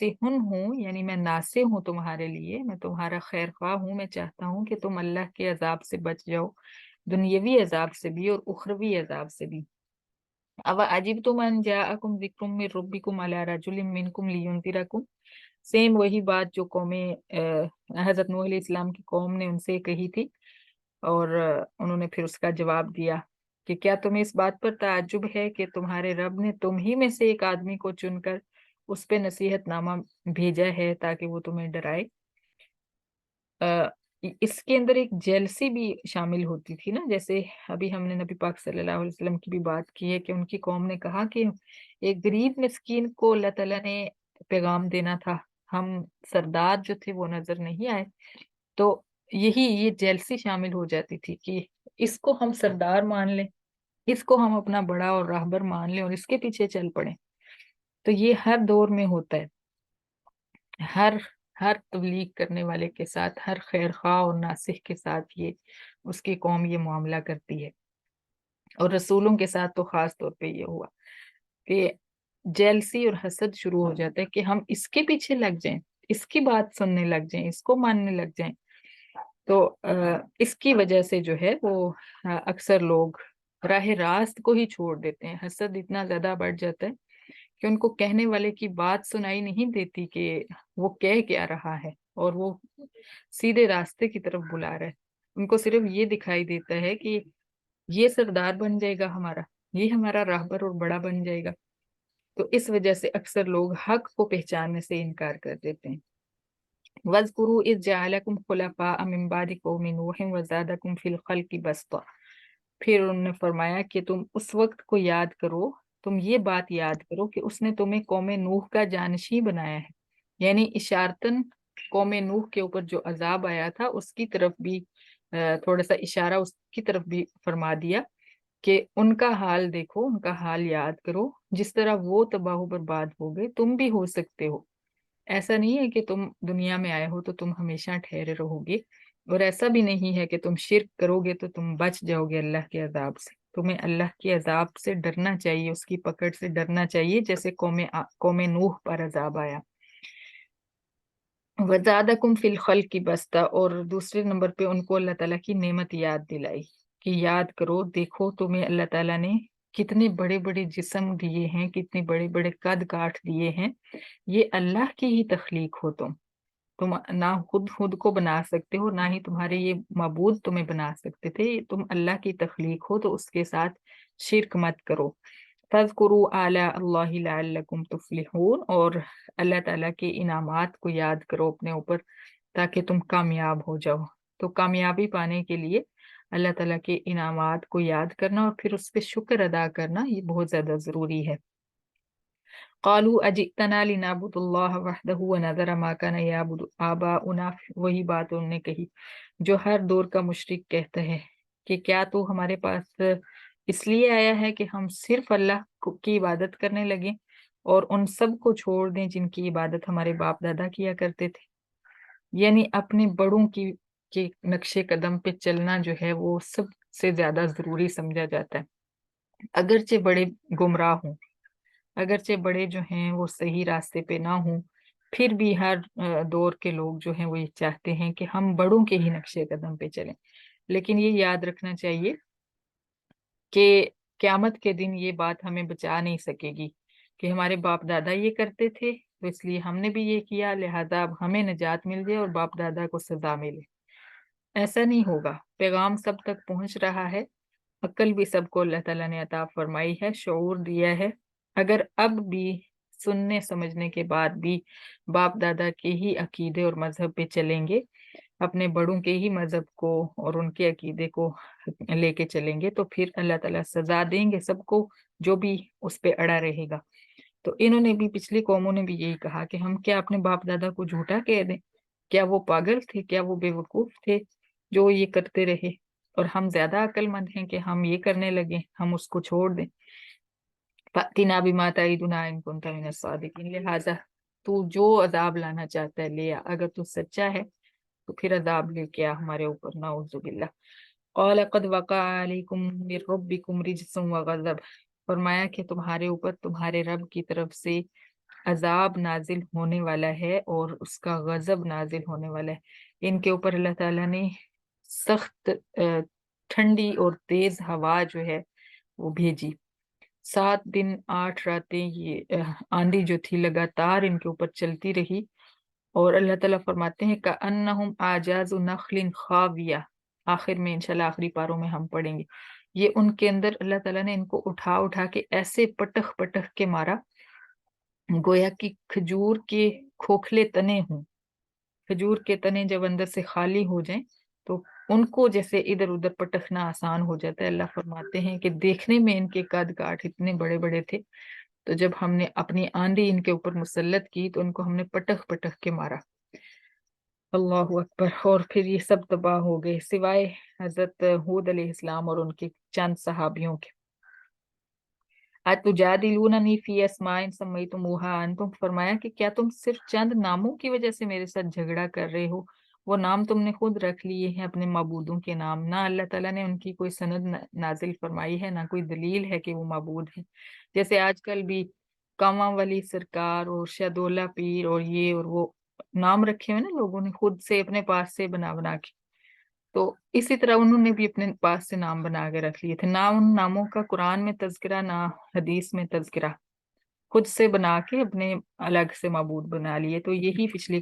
हूँ, यानी मैं नासिह हूँ तुम्हारे लिए, मैं तुम्हारा खैर ख्वाह हूँ। मैं चाहता हूँ कि तुम अल्लाह के अजाब से बच जाओ, दुनियावी अजाब से भी और उखरवी अजाब से भी। अब अजिबतुम अन जाअकुम ज़िक्रुम मिन रब्बिकुम अला रजुलिम मिनकुम लियुनज़िरकुम। सेम वही बात जो कौमे हजरत नूह अलैहिस्सलाम की कौम ने उनसे कही थी, और उन्होंने फिर उसका जवाब दिया कि क्या तुम्हें इस बात पर ताज्जुब है कि तुम्हारे रब ने तुम ही में से एक आदमी को चुनकर उस पे नसीहतनामा भेजा है ताकि वो तुम्हें डराए। अ, इसके अंदर एक जेलसी भी शामिल होती थी ना, जैसे अभी हमने नबी पाक सल्लल्लाहु अलैहि वसल्लम की भी बात की है कि उनकी कौम ने कहा कि एक गरीब मिस्कीन को अल्लाह ताला ने पैगाम देना था, हम सरदार जो थे वो नजर नहीं आए। तो यही ये जेलसी शामिल हो जाती थी कि इसको हम सरदार मान लें, इसको हम अपना बड़ा और राहबर मान लें और इसके पीछे चल पड़े। तो ये हर दौर में होता है, हर हर तबलीग करने वाले के साथ, हर खैर खा और नासिह के साथ ये उसकी कौम ये मामला करती है। और रसूलों के साथ तो खास तौर पे ये हुआ कि जेलसी और हसद शुरू हो जाता है कि हम इसके पीछे लग जाएं, इसकी बात सुनने लग जाएं, इसको मानने लग जाएं। तो इसकी वजह से जो है वो अक्सर लोग राह रास्त को ही छोड़ देते हैं। हसद इतना ज्यादा बढ़ जाता है कि उनको कहने वाले की बात सुनाई नहीं देती कि वो कह क्या रहा है, और वो सीधे रास्ते की तरफ बुला रहा है। उनको सिर्फ ये दिखाई देता है कि ये सरदार बन जाएगा हमारा, ये हमारा राहबर और बड़ा बन जाएगा। तो इस वजह से अक्सर लोग हक को पहचानने से इनकार कर देते हैं। वज़कुरू इज़ जअलकुम खुलफाअ मिन बादि कौमि नूह व ज़ादकुम फिल खल्क़ि बस्ता। फिर उन्होंने फरमाया कि तुम उस वक्त को याद करो, तुम ये बात याद करो कि उसने तुम्हें कौमे नूह का जानशी बनाया है। यानी इशारतन कौमे नूह के ऊपर जो अजाब आया था उसकी तरफ भी थोड़ा सा इशारा उसकी तरफ भी फरमा दिया कि उनका हाल देखो, उनका हाल याद करो, जिस तरह वो तबाह बर्बाद हो गए तुम भी हो सकते हो। ऐसा नहीं है कि तुम दुनिया में आए हो तो तुम हमेशा ठहरे रहोगे, और ऐसा भी नहीं है कि तुम शिर्क करोगे तो तुम बच जाओगे अल्लाह के अजाब से। तुम्हें अल्लाह के अजाब से डरना चाहिए, उसकी पकड़ से डरना चाहिए, जैसे कौमे नूह पर अजाब आया। वजादकुम फिल खल्क की बस्ता, और दूसरे नंबर पे उनको अल्लाह ताला की नेमत याद दिलाई कि याद करो, देखो तुम्हें अल्लाह ताला ने कितने बड़े बड़े जिस्म दिए हैं, कितने बड़े बड़े कद काठ दिए हैं। ये अल्लाह की ही तख्लीक हो तुम ना खुद खुद को बना सकते हो, ना ही तुम्हारे ये माबूद तुम्हें बना सकते थे। तुम अल्लाह की तख्लीक हो तो उसके साथ शिरक मत करो। फज़कुरू आला अल्लाहि लअल्लकुम तुफ्लिहून, और अल्लाह ताला के इनामात को याद करो अपने ऊपर ताकि तुम कामयाब हो जाओ। तो कामयाबी पाने के लिए अल्लाह ताला के इनामात को याद करना और फिर उस पर शुक्र अदा करना ये बहुत ज्यादा जरूरी है। क़ालू अजितना लिनाबुदुल्लाह वहदहु व नज़रा मा काना याबुदु आबाउना। वही बात उन्होंने कही जो हर दौर का मुशरिक कहता है कि क्या तू हमारे पास इसलिए आया है कि हम सिर्फ की इबादत करने लगे और उन सब को छोड़ दें जिनकी इबादत हमारे बाप दादा किया करते थे। यानी अपने बड़ों की के नक्शे कदम पे चलना जो है वो सबसे ज्यादा जरूरी समझा जाता है। अगरचे बड़े गुमराह हों, अगरचे बड़े जो हैं वो सही रास्ते पे ना हों, फिर भी हर दौर के लोग जो हैं वो ये चाहते हैं कि हम बड़ों के ही नक्शे कदम पे चलें। लेकिन ये याद रखना चाहिए कि क्यामत के दिन ये बात हमें बचा नहीं सकेगी कि हमारे बाप दादा ये करते थे तो इसलिए हमने भी ये किया, लिहाजा अब हमें निजात मिल जाए और बाप दादा को सजा मिले। ऐसा नहीं होगा। पैगाम सब तक पहुंच रहा है, अक्ल भी सबको अल्लाह ताला ने अता फरमाई है, शऊर दिया है। अगर अब भी सुनने समझने के बाद भी बाप दादा के ही अकीदे और मजहब पे चलेंगे, अपने बड़ों के ही मजहब को और उनके अकीदे को लेके चलेंगे, तो फिर अल्लाह ताला सजा देंगे सबको जो भी उस पे अड़ा रहेगा। तो इन्होंने भी, पिछली कौमों ने भी यही कहा कि हम क्या अपने बाप दादा को झूठा कह दें? क्या वो पागल थे, क्या वो बेवकूफ थे जो ये करते रहे, और हम ज्यादा अक्लमंद हैं कि हम ये करने लगे, हम उसको छोड़ दें। फअतिना बिमा तईदुना इन कुंता मिनस सादिकीन। लिहाजा तू जो अजाब लाना चाहता है ले आ, अगर तू सच्चा है तो फिर अजाब लेके आ हमारे ऊपर, नाउजुबिल्लाह। क़ाल क़द वक़अ अलैकुम मिर रब्बिकुम रिजसुन व गज़ब। फरमाया कि तुम्हारे ऊपर तुम्हारे रब की तरफ से عذاب نازل ہونے والا ہے اور اس کا غضب نازل ہونے والا ہے۔ ان کے اوپر اللہ تعالیٰ نے سخت ٹھنڈی اور تیز ہوا جو ہے وہ بھیجی۔ 7 دن 8 راتیں یہ آندھی جو تھی لگاتار ان کے اوپر چلتی رہی، اور اللہ تعالیٰ فرماتے ہیں کأنہم اعجاز نخل خاویہ، آخر میں انشاءاللہ آخری پاروں میں ہم پڑھیں گے، یہ ان کے اندر اللہ تعالیٰ نے ان کو اٹھا اٹھا کے ایسے پٹخ پٹخ کے مارا گویا کہ کھجور کے کھوکھلے تنے ہوں۔ کھجور کے تنے جب اندر سے خالی ہو جائیں تو ان کو جیسے ادھر ادھر پٹکنا آسان ہو جاتا ہے۔ اللہ فرماتے ہیں کہ دیکھنے میں ان کے قد کاٹ اتنے بڑے بڑے تھے، تو جب ہم نے اپنی آندھی ان کے اوپر مسلط کی تو ان کو ہم نے پٹخ پٹخ کے مارا۔ اللہ اکبر۔ اور پھر یہ سب تباہ ہو گئے سوائے حضرت ہود علیہ السلام اور ان کے چند صحابیوں کے۔ اتجادلوننی فی اسماء سمیتموها انتم، فرمایا کہ کیا تم صرف چند ناموں کی وجہ سے میرے ساتھ جھگڑا کر رہے ہو؟ وہ نام تم نے خود رکھ لیے ہیں اپنے معبودوں کے نام، نہ اللہ تعالیٰ نے ان کی کوئی سند نازل فرمائی ہے، نہ کوئی دلیل ہے کہ وہ معبود ہیں۔ جیسے آج کل بھی کاواں والی سرکار اور شہدولہ پیر اور یہ اور وہ نام رکھے ہوئے نا لوگوں نے خود سے اپنے پاس سے بنا بنا کے، تو اسی طرح انہوں نے بھی اپنے پاس سے نام بنا کے رکھ لیے تھے، نہ ان ناموں کا قرآن میں تذکرہ نہ حدیث میں تذکرہ، خود سے بنا کے اپنے الگ سے معبود بنا لیے۔ تو یہی پچھلے